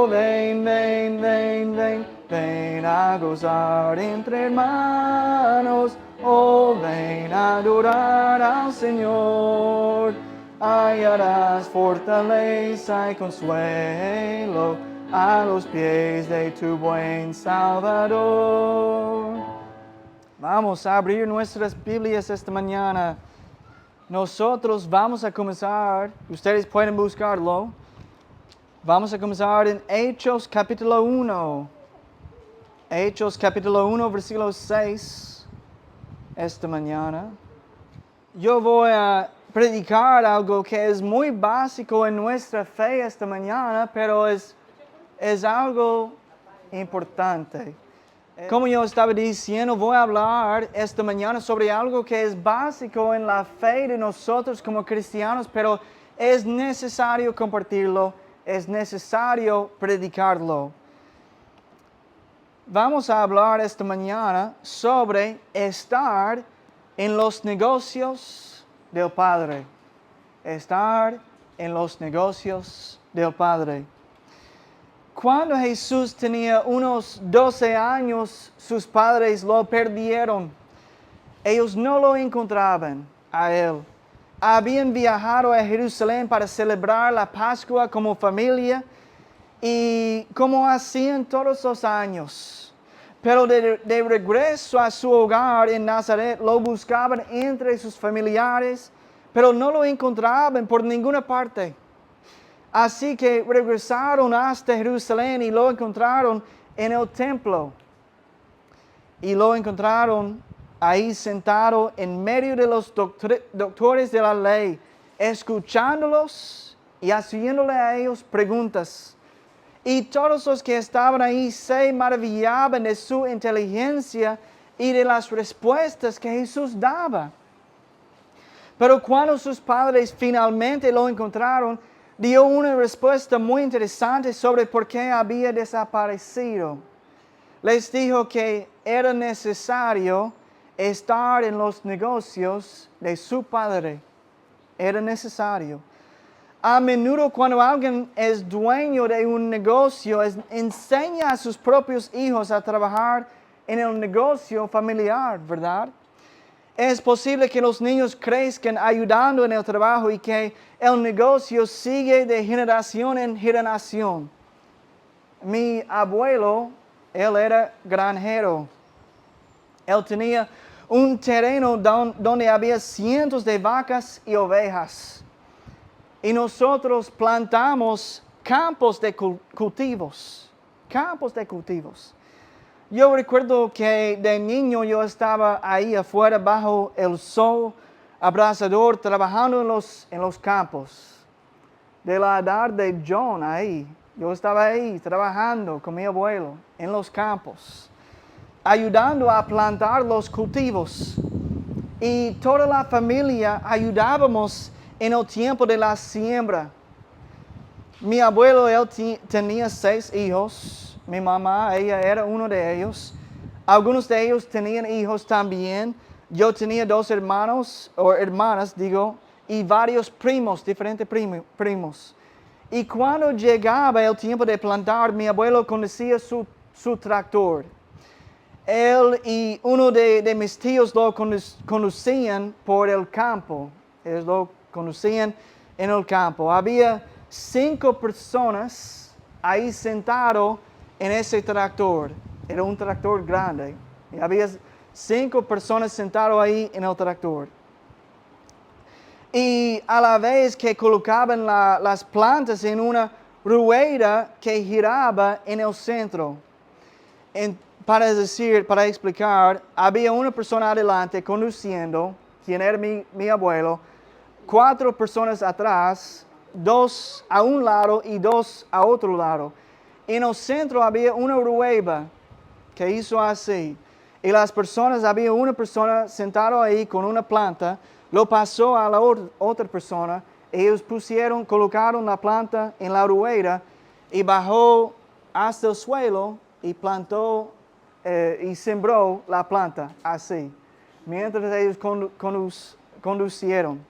Oh, ven, ven, ven, ven, ven a gozar entre hermanos. Oh, ven a adorar al Señor. Hallarás fortaleza y consuelo a los pies de tu buen Salvador. Vamos a abrir nuestras Biblias esta mañana. Nosotros vamos a comenzar, ustedes pueden buscarlo. Vamos a comenzar en Hechos capítulo 1. Hechos capítulo 1, versículo 6. Esta mañana. Yo voy a predicar algo que es muy básico en nuestra fe esta mañana, pero es algo importante. Como yo estaba diciendo, voy a hablar esta mañana sobre algo que es básico en la fe de nosotros como cristianos, pero es necesario compartirlo, es necesario predicarlo. Vamos a hablar esta mañana sobre estar en los negocios del Padre. Estar en los negocios del Padre. Cuando Jesús tenía unos 12 años, sus padres lo perdieron. Ellos no lo encontraban a él. Habían viajado a Jerusalén para celebrar la Pascua como familia y como hacían todos los años. Pero de regreso a su hogar en Nazaret, lo buscaban entre sus familiares, pero no lo encontraban por ninguna parte. Así que regresaron hasta Jerusalén y lo encontraron en el templo. Y lo encontraron ahí sentado en medio de los doctores de la ley, escuchándolos y haciéndole a ellos preguntas. Y todos los que estaban ahí se maravillaban de su inteligencia y de las respuestas que Jesús daba. Pero cuando sus padres finalmente lo encontraron, dio una respuesta muy interesante sobre por qué había desaparecido. Les dijo que era necesario estar en los negocios de su padre. Era necesario. A menudo cuando alguien es dueño de un negocio, enseña a sus propios hijos a trabajar en el negocio familiar, ¿verdad? Es posible que los niños crezcan ayudando en el trabajo y que el negocio sigue de generación en generación. Mi abuelo, él era granjero. Él tenía un terreno donde había cientos de vacas y ovejas. Y nosotros plantamos campos de cultivos. Campos de cultivos. Yo recuerdo que de niño yo estaba ahí afuera bajo el sol abrasador trabajando en los campos. De la edad de John ahí. Yo estaba ahí trabajando con mi abuelo en los campos. Ayudando a plantar los cultivos. Y toda la familia ayudábamos en el tiempo de la siembra. Mi abuelo, él tenía 6 hijos. Mi mamá, ella era uno de ellos. Algunos de ellos tenían hijos también. Yo tenía 2 hermanos, o hermanas, y varios primos, diferentes primos. Y cuando llegaba el tiempo de plantar, mi abuelo conducía su tractor. Él y uno de mis tíos lo conducían por el campo. Ellos lo conducían en el campo. Había 5 personas ahí sentados en ese tractor. Era un tractor grande. Y había 5 personas sentadas ahí en el tractor. Y a la vez que colocaban las plantas en una rueda que giraba en el centro. Para explicar, había una persona adelante conduciendo, quien era mi abuelo, 4 personas atrás, 2 a un lado y 2 a otro lado. En el centro había una rueda que hizo así. Y había una persona sentada ahí con una planta, lo pasó a la otra persona, ellos colocaron la planta en la rueda y bajó hasta el suelo y plantó y sembró la planta así, mientras ellos conducieron.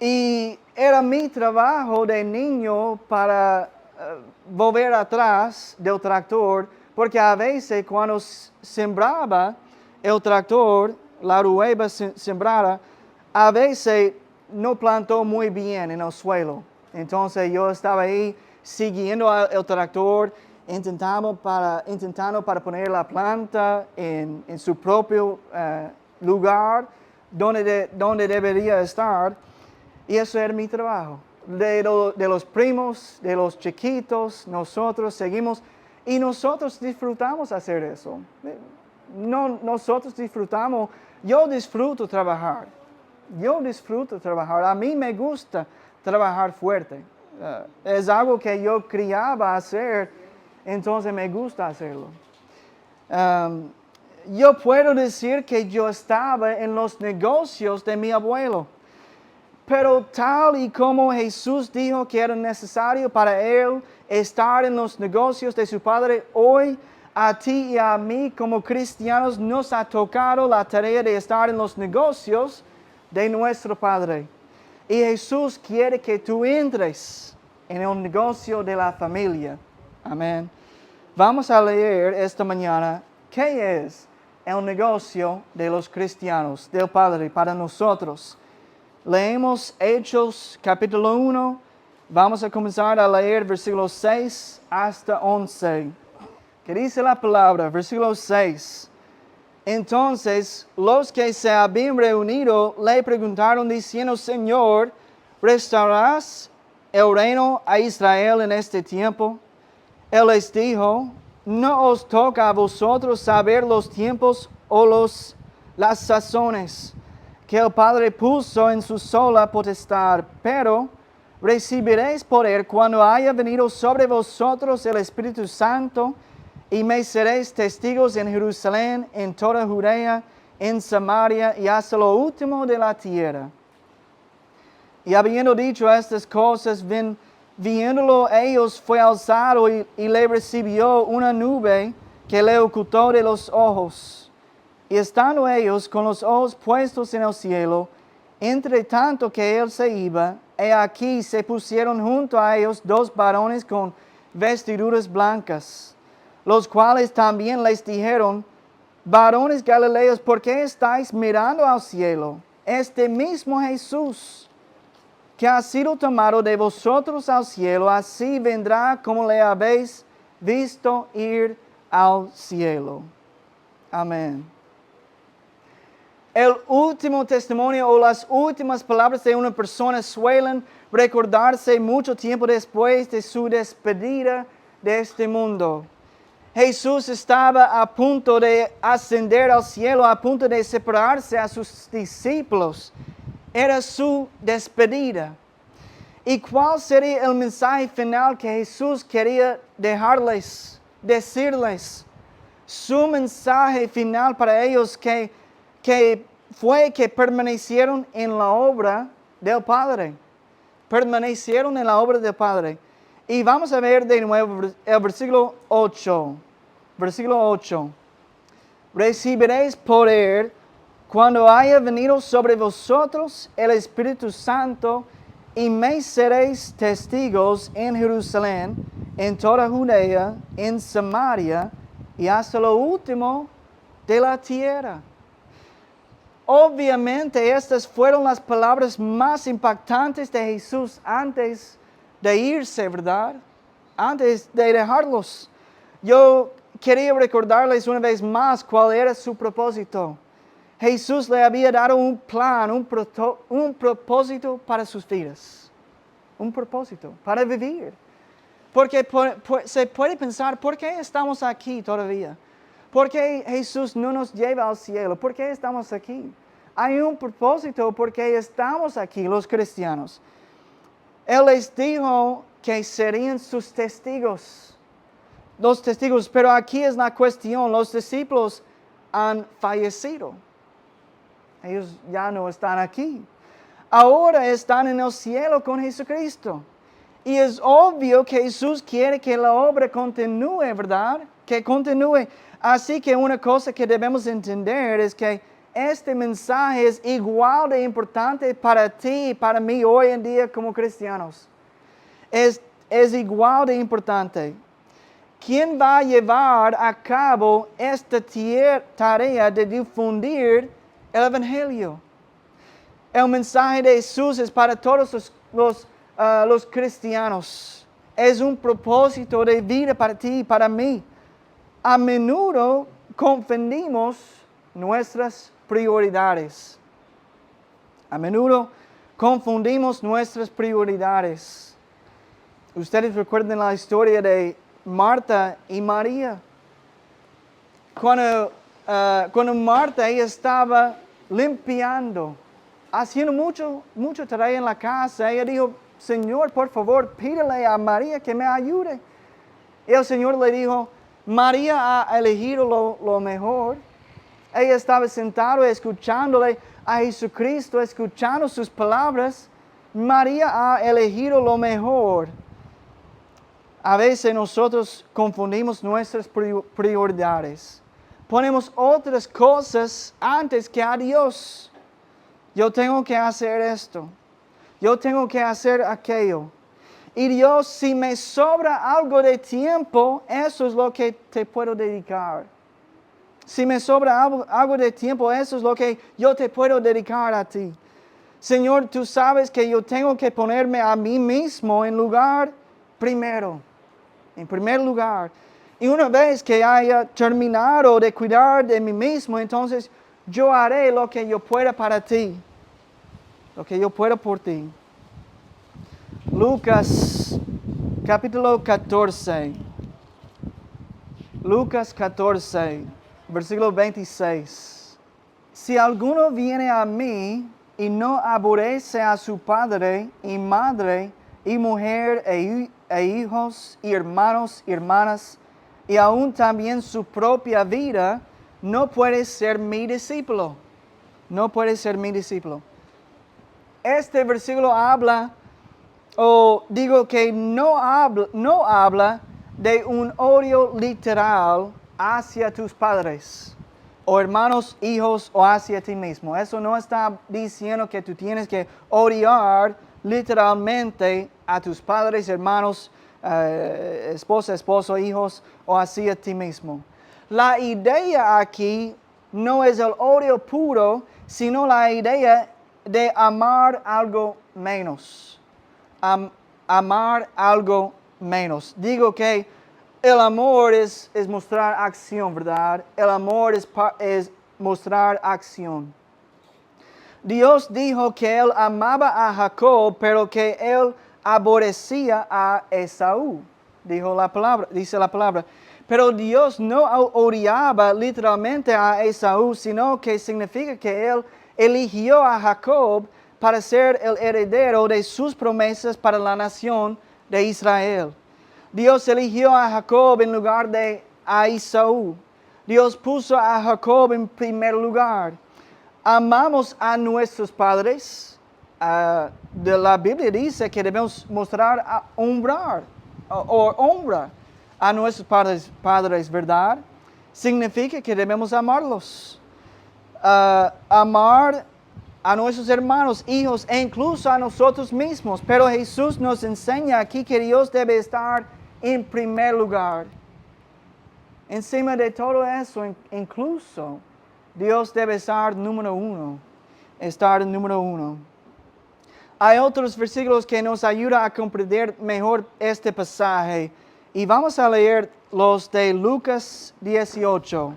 Y era mi trabajo de niño para volver atrás del tractor, porque a veces cuando sembraba el tractor, la rueda sembrada, a veces no plantó muy bien en el suelo. Entonces yo estaba ahí siguiendo el tractor, intentando para poner la planta en su propio lugar donde debería estar. Y eso era mi trabajo. De los primos, de los chiquitos, nosotros seguimos y nosotros disfrutamos hacer eso. No, nosotros disfrutamos, yo disfruto trabajar. A mí me gusta trabajar fuerte. Es algo que yo criaba hacer, entonces me gusta hacerlo. Yo puedo decir que yo estaba en los negocios de mi abuelo. Pero tal y como Jesús dijo que era necesario para él estar en los negocios de su Padre, hoy a ti y a mí como cristianos nos ha tocado la tarea de estar en los negocios de nuestro Padre. Y Jesús quiere que tú entres en el negocio de la familia. Amén. Vamos a leer esta mañana qué es el negocio de los cristianos, del Padre para nosotros. Leemos Hechos capítulo 1, vamos a comenzar a leer versículos 6 hasta 11. ¿Qué dice la palabra? Versículo 6. Entonces los que se habían reunido le preguntaron diciendo, Señor, ¿restaurarás el reino a Israel en este tiempo? Él les dijo, no os toca a vosotros saber los tiempos o las sazones que el Padre puso en su sola potestad, pero recibiréis poder cuando haya venido sobre vosotros el Espíritu Santo, y me seréis testigos en Jerusalén, en toda Judea, en Samaria y hasta lo último de la tierra. Y habiendo dicho estas cosas, viéndolo ellos fue alzado y le recibió una nube que le ocultó de los ojos. Y estando ellos con los ojos puestos en el cielo, entre tanto que él se iba, he aquí se pusieron junto a ellos dos varones con vestiduras blancas, los cuales también les dijeron, varones galileos, ¿por qué estáis mirando al cielo? Este mismo Jesús, que ha sido tomado de vosotros al cielo, así vendrá como le habéis visto ir al cielo. Amén. El último testimonio o las últimas palabras de una persona suelen recordarse mucho tiempo después de su despedida de este mundo. Jesús estaba a punto de ascender al cielo, a punto de separarse a sus discípulos. Era su despedida. ¿Y cuál sería el mensaje final que Jesús quería dejarles, decirles? Su mensaje final para ellos que fue que permanecieron en la obra del Padre. Permanecieron en la obra del Padre. Y vamos a ver de nuevo el versículo 8. Versículo 8. Recibiréis poder cuando haya venido sobre vosotros el Espíritu Santo, y me seréis testigos en Jerusalén, en toda Judea, en Samaria y hasta lo último de la tierra. Obviamente estas fueron las palabras más impactantes de Jesús antes de irse, ¿verdad? Antes de dejarlos. Yo quería recordarles una vez más cuál era su propósito. Jesús le había dado un plan, un propósito para sus vidas. Un propósito para vivir. Porque se puede pensar, ¿por qué estamos aquí todavía? ¿Por qué Jesús no nos lleva al cielo? ¿Por qué estamos aquí? Hay un propósito porque estamos aquí los cristianos. Él les dijo que serían sus testigos. Los testigos, pero aquí es la cuestión, los discípulos han fallecido. Ellos ya no están aquí. Ahora están en el cielo con Jesucristo. Y es obvio que Jesús quiere que la obra continúe, ¿verdad? Que continúe. Así que una cosa que debemos entender es que este mensaje es igual de importante para ti y para mí hoy en día como cristianos. es igual de importante. ¿Quién va a llevar a cabo esta tarea de difundir el Evangelio? El mensaje de Jesús es para todos los cristianos. Es un propósito de vida para ti y para mí. A menudo confundimos nuestras prioridades. A menudo confundimos nuestras prioridades. Ustedes recuerdan la historia de Marta y María. Cuando Marta ella estaba limpiando, haciendo mucho tarea en la casa, ella dijo, Señor, por favor, pídele a María que me ayude. Y el Señor le dijo, María ha elegido lo mejor. Ella estaba sentada escuchándole a Jesucristo, escuchando sus palabras. María ha elegido lo mejor. A veces nosotros confundimos nuestras prioridades. Ponemos otras cosas antes que a Dios. Yo tengo que hacer esto. Yo tengo que hacer aquello. Y Dios, si me sobra algo de tiempo, eso es lo que te puedo dedicar. Si me sobra algo de tiempo, eso es lo que yo te puedo dedicar a ti. Señor, tú sabes que yo tengo que ponerme a mí mismo en primer lugar. Y una vez que haya terminado de cuidar de mí mismo, entonces yo haré lo que yo pueda para ti. Lo que yo pueda por ti. Lucas capítulo 14. Lucas 14, versículo 26. Si alguno viene a mí y no aborrece a su padre y madre y mujer e hijos y hermanos y hermanas y aún también su propia vida, no puede ser mi discípulo. No puede ser mi discípulo. Este versículo habla, o digo que no habla de un odio literal hacia tus padres, o hermanos, hijos, o hacia ti mismo. Eso no está diciendo que tú tienes que odiar literalmente a tus padres, hermanos, esposa, esposo, hijos, o hacia ti mismo. La idea aquí no es el odio puro, sino la idea de amar algo menos. Amar algo menos. Digo que el amor es mostrar acción, ¿verdad? El amor es mostrar acción. Dios dijo que Él amaba a Jacob, pero que Él aborrecía a Esaú. Dice la palabra. Pero Dios no odiaba literalmente a Esaú, sino que significa que Él eligió a Jacob para ser el heredero de sus promesas para la nación de Israel. Dios eligió a Jacob en lugar de a Esaú. Dios puso a Jacob en primer lugar. Amamos a nuestros padres. De la Biblia dice que debemos mostrar honra a nuestros padres, ¿verdad? Significa que debemos amarlos. Amar a nuestros hermanos, hijos e incluso a nosotros mismos. Pero Jesús nos enseña aquí que Dios debe estar en primer lugar. Encima de todo eso, incluso Dios debe estar número uno. Hay otros versículos que nos ayudan a comprender mejor este pasaje. Y vamos a leer los de Lucas 18.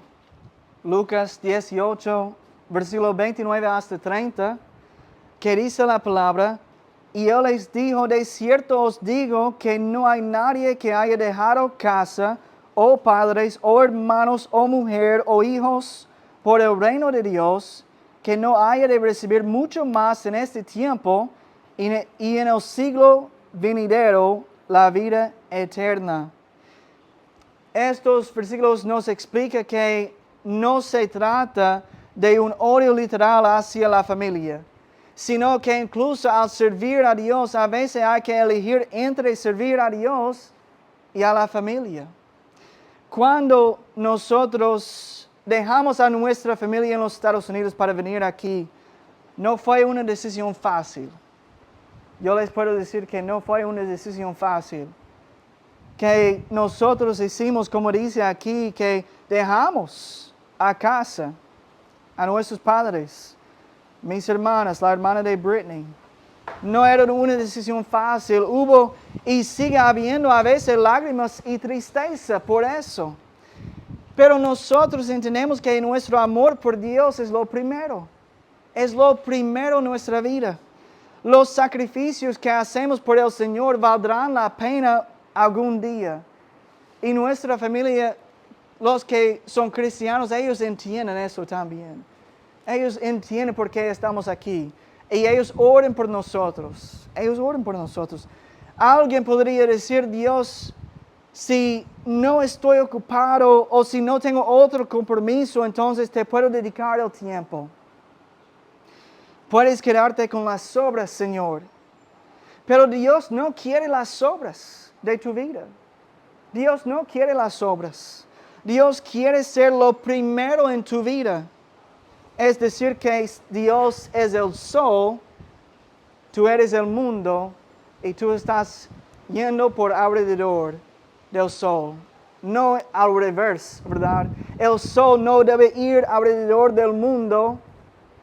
Lucas 18, versículo 29 hasta 30, que dice la palabra, y Él les dijo, de cierto os digo que no hay nadie que haya dejado casa, o padres, o hermanos, o mujer, o hijos, por el reino de Dios, que no haya de recibir mucho más en este tiempo, y en el siglo venidero la vida eterna. Estos versículos nos explican que no se trata de un odio literal hacia la familia, sino que incluso al servir a Dios, a veces hay que elegir entre servir a Dios y a la familia. Cuando nosotros dejamos a nuestra familia en los Estados Unidos para venir aquí, no fue una decisión fácil. Yo les puedo decir que no fue una decisión fácil. que nosotros hicimos, como dice aquí, que dejamos a casa a nuestros padres, mis hermanas, la hermana de Brittany. No era una decisión fácil, hubo y sigue habiendo a veces lágrimas y tristeza por eso. Pero nosotros entendemos que nuestro amor por Dios es lo primero. Es lo primero en nuestra vida. Los sacrificios que hacemos por el Señor valdrán la pena algún día. Y nuestra familia, los que son cristianos, ellos entienden eso también. Ellos entienden por qué estamos aquí. Y ellos oran por nosotros. Ellos oran por nosotros. Alguien podría decir, Dios, si no estoy ocupado o si no tengo otro compromiso, entonces te puedo dedicar el tiempo. Puedes quedarte con las obras, Señor. Pero Dios no quiere las obras de tu vida. Dios no quiere las obras. Dios quiere ser lo primero en tu vida. Es decir, que Dios es el sol, tú eres el mundo y tú estás yendo por alrededor del sol. No al revés, ¿verdad? El sol no debe ir alrededor del mundo.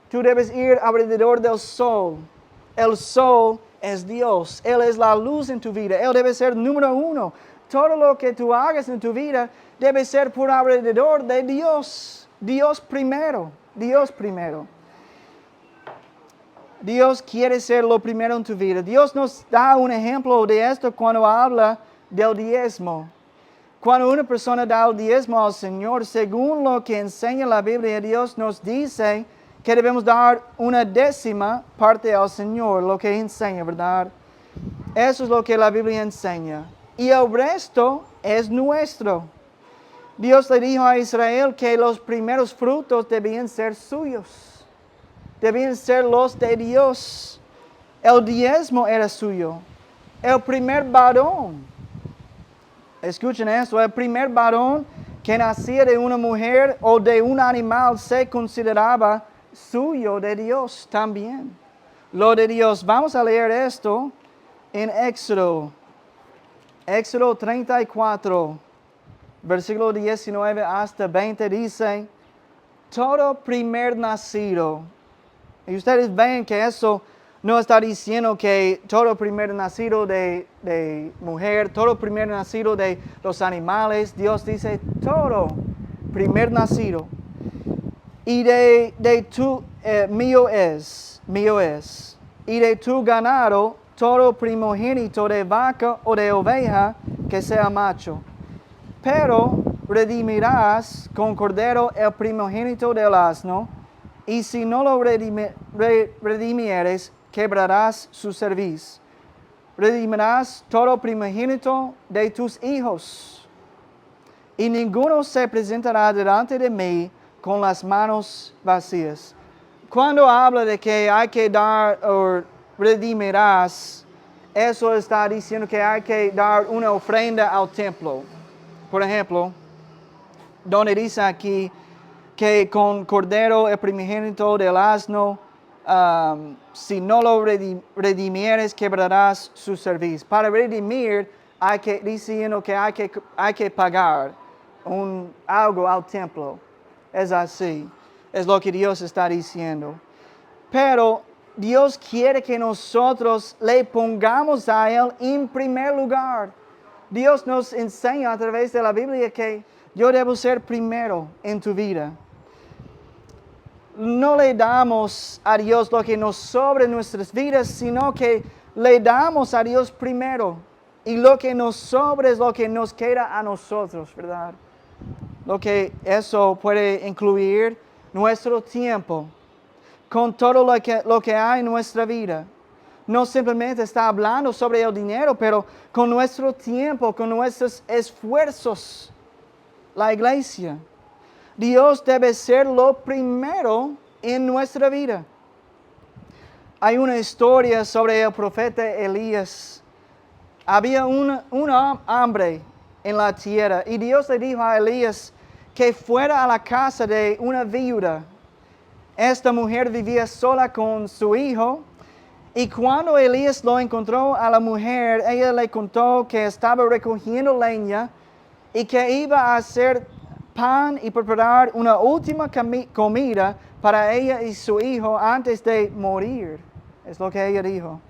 Tú debes ir alrededor del sol. El sol es Dios. Él es la luz en tu vida. Él debe ser número uno. Todo lo que tú hagas en tu vida debe ser por alrededor de Dios. Dios primero. Dios primero. Dios quiere ser lo primero en tu vida. Dios nos da un ejemplo de esto cuando habla del diezmo. Cuando una persona da el diezmo al Señor, según lo que enseña la Biblia, Dios nos dice que debemos dar una décima parte al Señor, lo que enseña, ¿verdad? Eso es lo que la Biblia enseña. Y el resto es nuestro. Dios le dijo a Israel que los primeros frutos debían ser suyos. Debían ser los de Dios. El diezmo era suyo. El primer varón. Escuchen esto. El primer varón que nacía de una mujer o de un animal se consideraba suyo de Dios también. Lo de Dios. Vamos a leer esto en Éxodo. Éxodo 34. Versículo 19 hasta 20 dice, todo primer nacido. Y ustedes ven que eso no está diciendo que todo primer nacido de mujer, todo primer nacido de los animales. Dios dice todo primer nacido. Y de tu, mío es. Y de tu ganado, todo primogénito de vaca o de oveja que sea macho. Pero redimirás con cordero el primogénito del asno, y si no lo redimieres, quebrarás su cerviz. Redimirás todo primogénito de tus hijos, y ninguno se presentará delante de mí con las manos vacías. Cuando habla de que hay que dar o redimirás, eso está diciendo que hay que dar una ofrenda al templo. Por ejemplo, donde dice aquí que con cordero el primogénito del asno, si no lo redimieres, quebrarás su cerviz. Para redimir, diciendo que hay que pagar algo al templo. Es así. Es lo que Dios está diciendo. Pero Dios quiere que nosotros le pongamos a Él en primer lugar. Dios nos enseña a través de la Biblia que yo debo ser primero en tu vida. No le damos a Dios lo que nos sobra en nuestras vidas, sino que le damos a Dios primero. Y lo que nos sobra es lo que nos queda a nosotros, ¿verdad? Lo que eso puede incluir nuestro tiempo, con todo lo que hay en nuestra vida. No simplemente está hablando sobre el dinero, pero con nuestro tiempo, con nuestros esfuerzos. La iglesia. Dios debe ser lo primero en nuestra vida. Hay una historia sobre el profeta Elías. Había un hambre en la tierra y Dios le dijo a Elías que fuera a la casa de una viuda. Esta mujer vivía sola con su hijo Y cuando Elías lo encontró a la mujer, ella le contó que estaba recogiendo leña y que iba a hacer pan y preparar una última comida para ella y su hijo antes de morir. Es lo que ella dijo.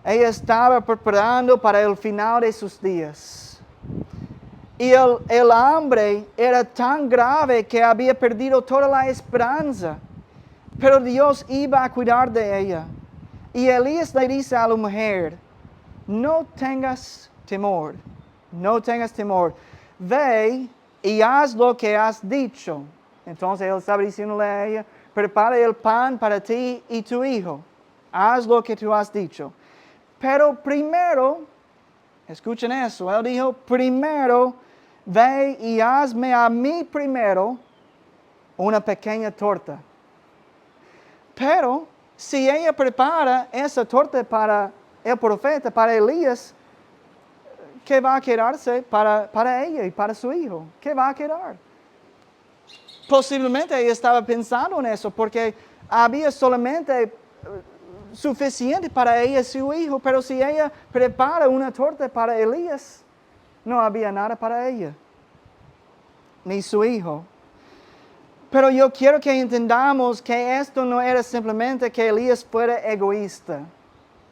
Ella estaba preparando para el final de sus días. Y el hambre era tan grave que había perdido toda la esperanza. Pero Dios iba a cuidar de ella. Y Elías le dice a la mujer, no tengas temor, no tengas temor. Ve y haz lo que has dicho. Entonces él estaba diciéndole a ella, prepara el pan para ti y tu hijo. Haz lo que tú has dicho. Pero primero, escuchen eso, él dijo, primero, ve y hazme a mí primero una pequeña torta. Pero si ella prepara esa torta para el profeta, para Elías, ¿qué va a quedarse para ella y para su hijo? ¿Qué va a quedar? Posiblemente ella estaba pensando en eso porque había solamente suficiente para ella y su hijo, pero si ella prepara una torta para Elías, no había nada para ella, ni su hijo. Pero yo quiero que entendamos que esto no era simplemente que Elías fuera egoísta.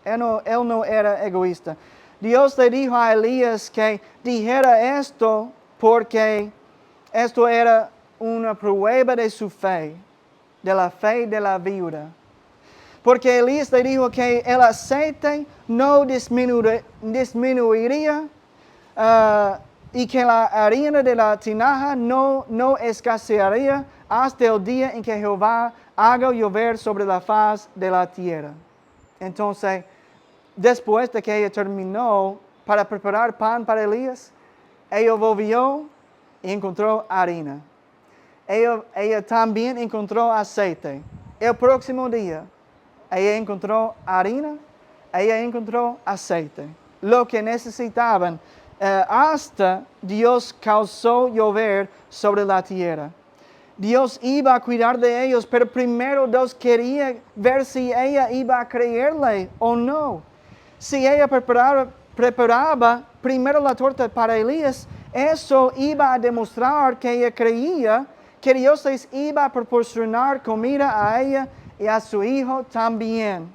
Él no era egoísta. Dios le dijo a Elías que dijera esto porque esto era una prueba de su fe, de la fe de la viuda. Porque Elías le dijo que el aceite no disminuiría y que la harina de la tinaja no escasearía hasta el día en que Jehová haga llover sobre la faz de la tierra. Entonces, después de que ella terminó para preparar pan para Elías, ella volvió y encontró harina. Ella también encontró aceite. El próximo día, ella encontró harina, ella encontró aceite. Lo que necesitaban hasta Dios causó llover sobre la tierra. Dios iba a cuidar de ellos, pero primero Dios quería ver si ella iba a creerle o no. Si ella preparaba primero la torta para Elías, eso iba a demostrar que ella creía que Dios les iba a proporcionar comida a ella y a su hijo también.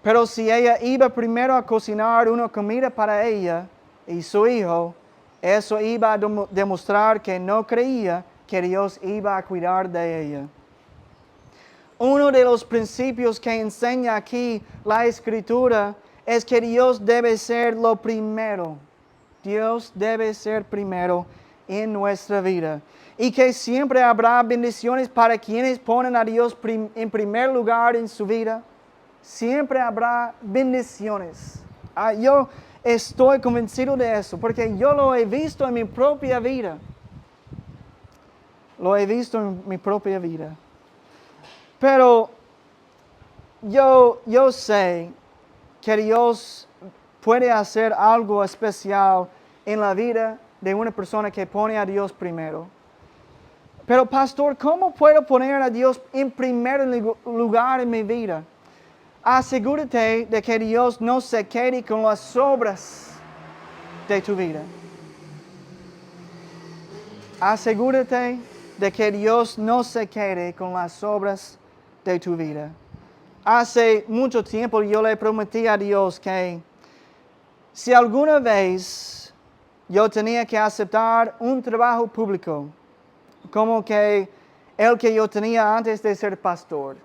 Pero si ella iba primero a cocinar una comida para ella y su hijo, eso iba a demostrar que no creía que Dios iba a cuidar de ella. Uno de los principios que enseña aquí la Escritura es que Dios debe ser lo primero. Dios debe ser primero en nuestra vida. Y que siempre habrá bendiciones para quienes ponen a Dios en primer lugar en su vida. Siempre habrá bendiciones. Yo estoy convencido de eso porque yo lo he visto en mi propia vida. Lo he visto en mi propia vida. Pero yo sé que Dios puede hacer algo especial en la vida de una persona que pone a Dios primero. Pero pastor, ¿cómo puedo poner a Dios en primer lugar en mi vida? Asegúrate de que Dios no se quede con las obras de tu vida. Asegúrate de que Dios no se quede con las obras de tu vida. Hace mucho tiempo yo le prometí a Dios que si alguna vez yo tenía que aceptar un trabajo público, como que el que yo tenía antes de ser pastor,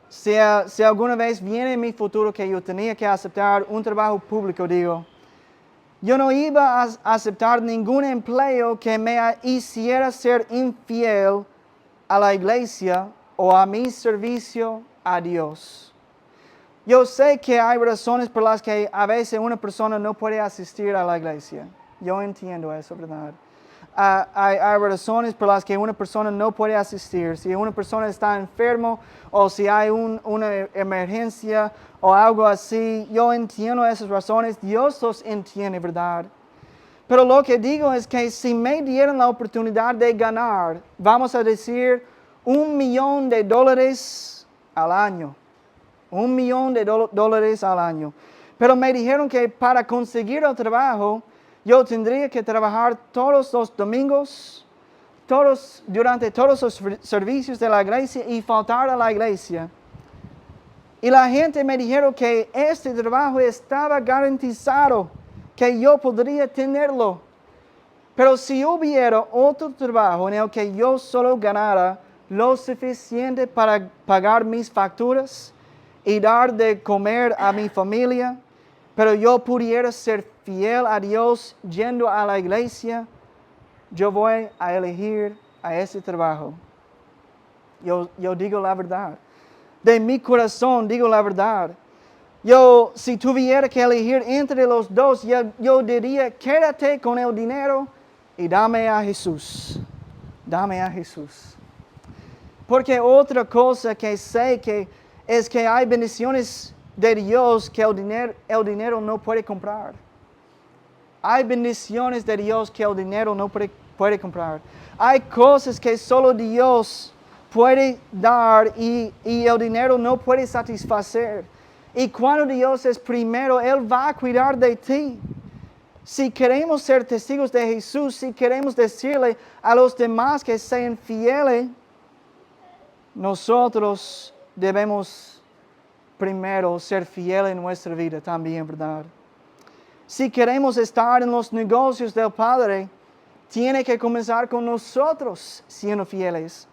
si alguna vez viene en mi futuro que yo tenía que aceptar un trabajo público, digo, yo no iba a aceptar ningún empleo que me hiciera ser infiel a la iglesia o a mi servicio a Dios. Yo sé que hay razones por las que a veces una persona no puede asistir a la iglesia. Yo entiendo eso, ¿verdad? Hay razones por las que una persona no puede asistir. Si una persona está enfermo o si hay una emergencia o algo así, yo entiendo esas razones. Dios los entiende, ¿verdad? Pero lo que digo es que si me dieran la oportunidad de ganar, vamos a decir, $1 millón al año. $1,000,000 al año. Pero me dijeron que para conseguir el trabajo, yo tendría que trabajar todos los domingos, durante todos los servicios de la iglesia y faltar a la iglesia. Y la gente me dijeron que este trabajo estaba garantizado, que yo podría tenerlo. Pero si hubiera otro trabajo en el que yo solo ganara lo suficiente para pagar mis facturas y dar de comer a mi familia, pero yo pudiera ser fiel a Dios yendo a la iglesia, yo voy a elegir a ese trabajo. Yo digo la verdad. De mi corazón digo la verdad. Si tuviera que elegir entre los dos, yo diría, quédate con el dinero y dame a Jesús. Dame a Jesús. Porque otra cosa que sé que es que hay bendiciones de Dios que el dinero no puede comprar. Hay bendiciones de Dios que el dinero no puede comprar. Hay cosas que solo Dios puede dar y el dinero no puede satisfacer. Y cuando Dios es primero, Él va a cuidar de ti. Si queremos ser testigos de Jesús, si queremos decirle a los demás que sean fieles, nosotros debemos primero ser fieles en nuestra vida también, ¿verdad? Si queremos estar en los negocios del Padre, tiene que comenzar con nosotros siendo fieles.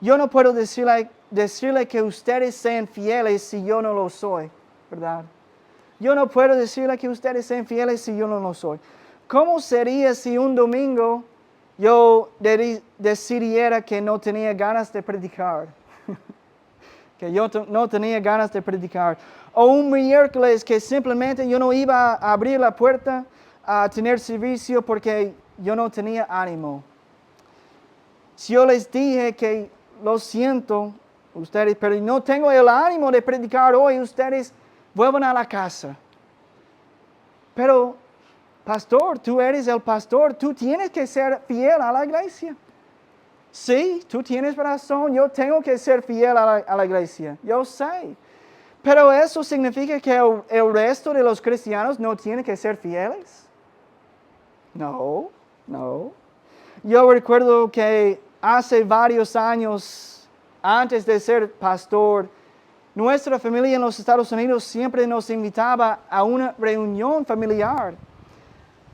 Yo no puedo decirle que ustedes sean fieles si yo no lo soy, ¿verdad? Yo no puedo decirle que ustedes sean fieles si yo no lo soy. ¿Cómo sería si un domingo yo decidiera que no tenía ganas de predicar? Que yo no tenía ganas de predicar. O un miércoles que simplemente yo no iba a abrir la puerta a tener servicio porque yo no tenía ánimo. Si yo les dije que lo siento, ustedes, pero no tengo el ánimo de predicar hoy, ustedes vuelvan a la casa. Pero, pastor, tú eres el pastor, tú tienes que ser fiel a la iglesia. Sí, tú tienes razón, yo tengo que ser fiel a la iglesia, yo sé. Pero eso significa que el resto de los cristianos no tienen que ser fieles. No. Yo recuerdo que hace varios años, antes de ser pastor, nuestra familia en los Estados Unidos siempre nos invitaba a una reunión familiar.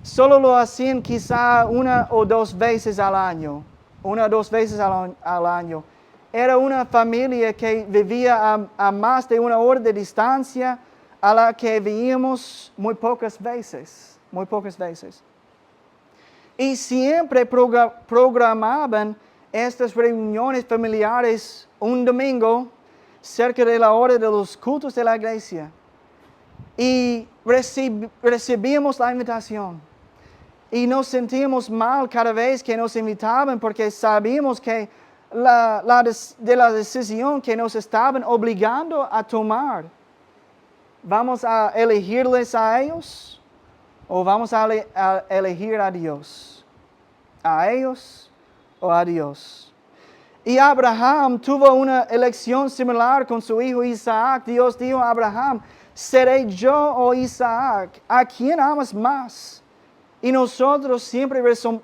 Solo lo hacían quizá 1 o 2 veces al año. 1 o 2 veces al año. Era una familia que vivía a más de 1 hora de distancia, a la que veíamos muy pocas veces. Y siempre programaban estas reuniones familiares un domingo cerca de la hora de los cultos de la iglesia. Y recibíamos la invitación. Y nos sentíamos mal cada vez que nos invitaban porque sabíamos que de la decisión que nos estaban obligando a tomar. ¿Vamos a elegirles a ellos o vamos a elegir a Dios? ¿A ellos o a Dios? Y Abraham tuvo una elección similar con su hijo Isaac. Dios dijo a Abraham, ¿seré yo o Isaac? ¿A quién amas más? Y nosotros siempre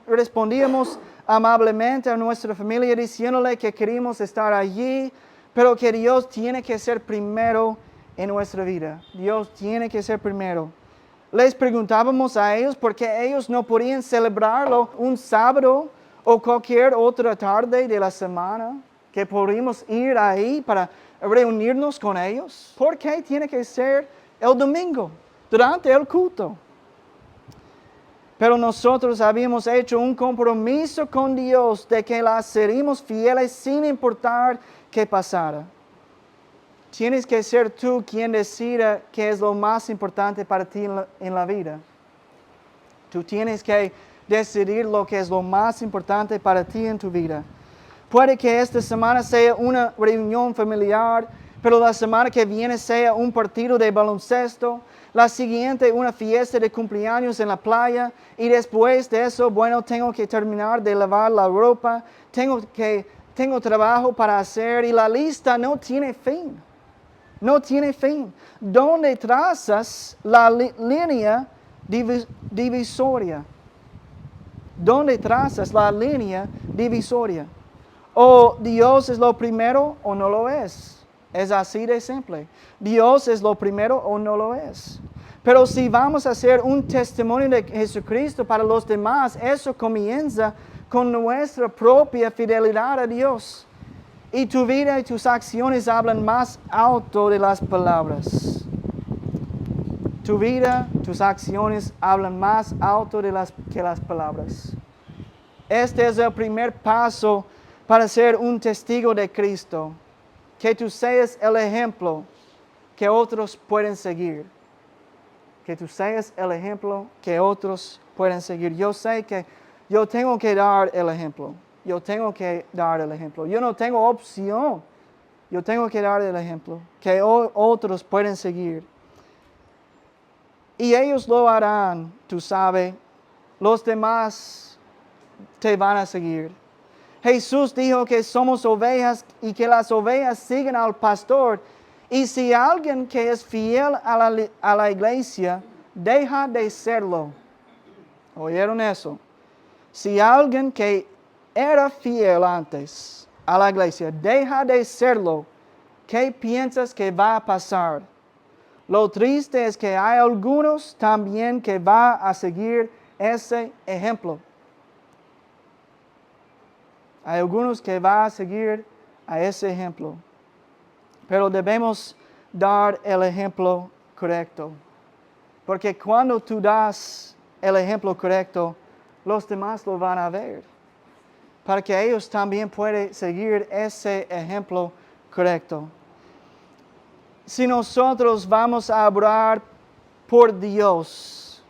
respondíamos amablemente a nuestra familia diciéndole que queríamos estar allí, pero que Dios tiene que ser primero en nuestra vida. Dios tiene que ser primero. Les preguntábamos a ellos por qué ellos no podían celebrarlo un sábado o cualquier otra tarde de la semana, que podríamos ir ahí para reunirnos con ellos. ¿Por qué tiene que ser el domingo, durante el culto? Pero nosotros habíamos hecho un compromiso con Dios de que la seríamos fieles sin importar qué pasara. Tienes que ser tú quien decida qué es lo más importante para ti en la vida. Tú tienes que decidir lo que es lo más importante para ti en tu vida. Puede que esta semana sea una reunión familiar, pero la semana que viene sea un partido de baloncesto. La siguiente, una fiesta de cumpleaños en la playa. Y después de eso, tengo que terminar de lavar la ropa. Tengo trabajo para hacer y la lista no tiene fin. no tiene fin. ¿Dónde trazas la línea divisoria? ¿Dónde trazas la línea divisoria? O Dios es lo primero o no lo es. Es así de simple. Dios es lo primero o no lo es. Pero si vamos a hacer un testimonio de Jesucristo para los demás, eso comienza con nuestra propia fidelidad a Dios. Y tu vida y tus acciones hablan más alto de las palabras. Tu vida, tus acciones hablan más alto que las palabras. Este es el primer paso para ser un testigo de Cristo. Que tú seas el ejemplo que otros pueden seguir. Que tú seas el ejemplo que otros pueden seguir. Yo sé que yo tengo que dar el ejemplo. Yo tengo que dar el ejemplo. Yo no tengo opción. Yo tengo que dar el ejemplo que otros pueden seguir. Y ellos lo harán, tú sabes. Los demás te van a seguir. Jesús dijo que somos ovejas y que las ovejas siguen al pastor. Y si alguien que es fiel a la iglesia deja de serlo. ¿Oyeron eso? Si alguien que era fiel antes a la iglesia deja de serlo, ¿qué piensas que va a pasar? Lo triste es que hay algunos también que van a seguir ese ejemplo. Hay algunos que van a seguir a ese ejemplo. Pero debemos dar el ejemplo correcto. Porque cuando tú das el ejemplo correcto, los demás lo van a ver. Para que ellos también puedan seguir ese ejemplo correcto. Si nosotros vamos a obrar por Dios,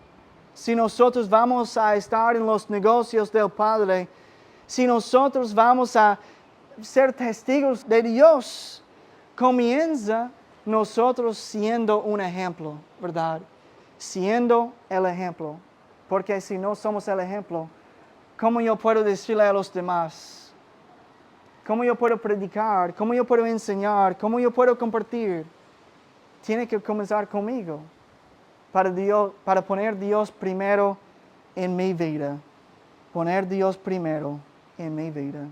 si nosotros vamos a estar en los negocios del Padre, si nosotros vamos a ser testigos de Dios, comienza nosotros siendo un ejemplo, ¿verdad? Siendo el ejemplo. Porque si no somos el ejemplo, ¿cómo yo puedo decirle a los demás? ¿Cómo yo puedo predicar? ¿Cómo yo puedo enseñar? ¿Cómo yo puedo compartir? Tiene que comenzar conmigo para poner Dios primero en mi vida. Poner Dios primero en mi vida.